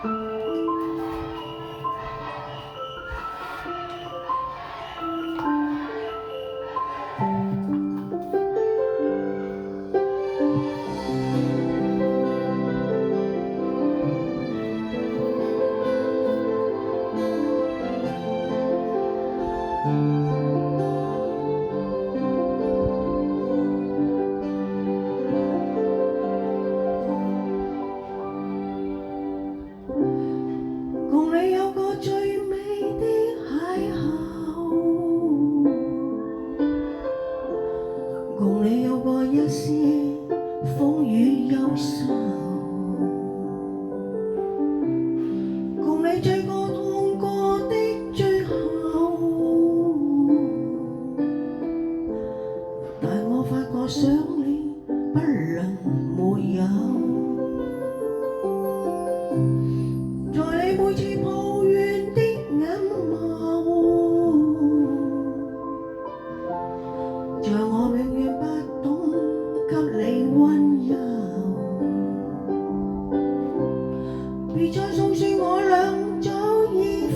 共你有個最美的邂逅，共你有過一些風雨憂愁，共你醉過痛過的最後，但我發覺想你不能沒有。在你每次抱怨的眼眸，像我永遠不懂給你溫柔。別再訴說我倆早已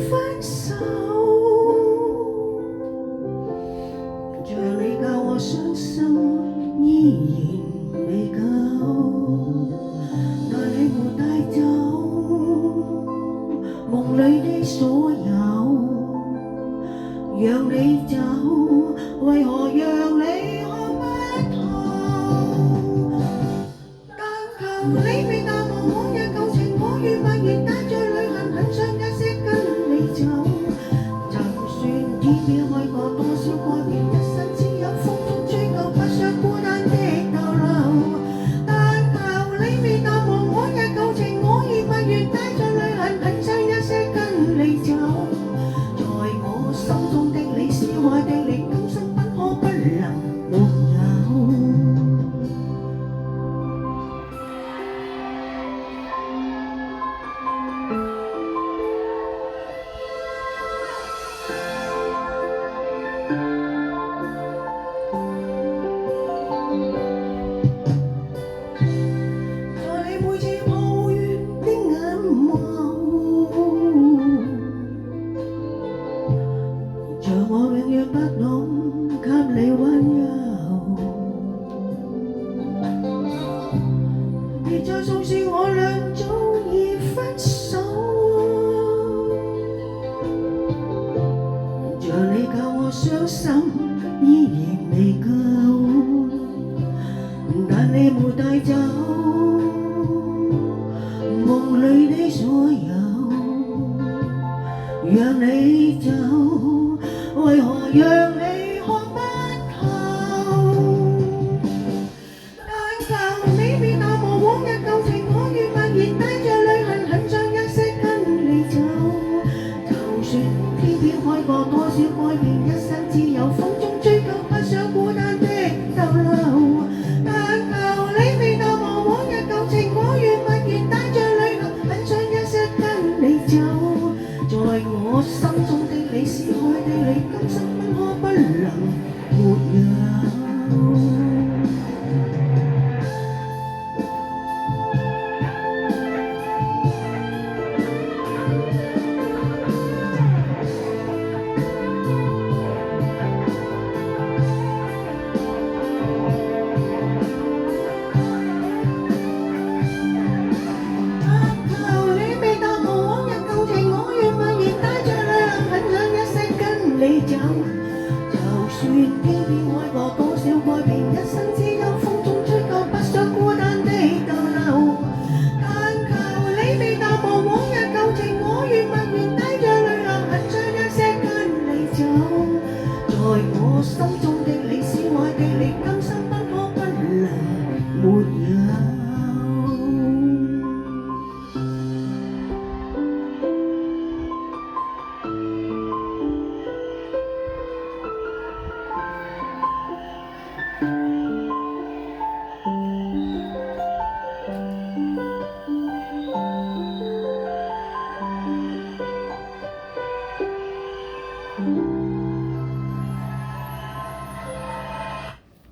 分手，像你教我傷心依然未夠，但你沒帶走夢裏的所有，讓你走，為何讓你看不透？但求你別淡忘往日舊情，我願不願帶着淚痕，很想一些跟你走。就算天邊開過多少改變，一生只有風中追究，不想孤單的逗留。但求你別淡忘往日舊情，我願不願帶着淚痕，很想一些跟你走。在我心中的你，是愛的你，今生不可不能沒有。在你每次抱怨的眼眸，像我永遠不懂給你溫柔。別再訴說我倆早已分手，像你教我傷心依然未夠，但你沒帶走夢裏的所有，讓你走，為何讓你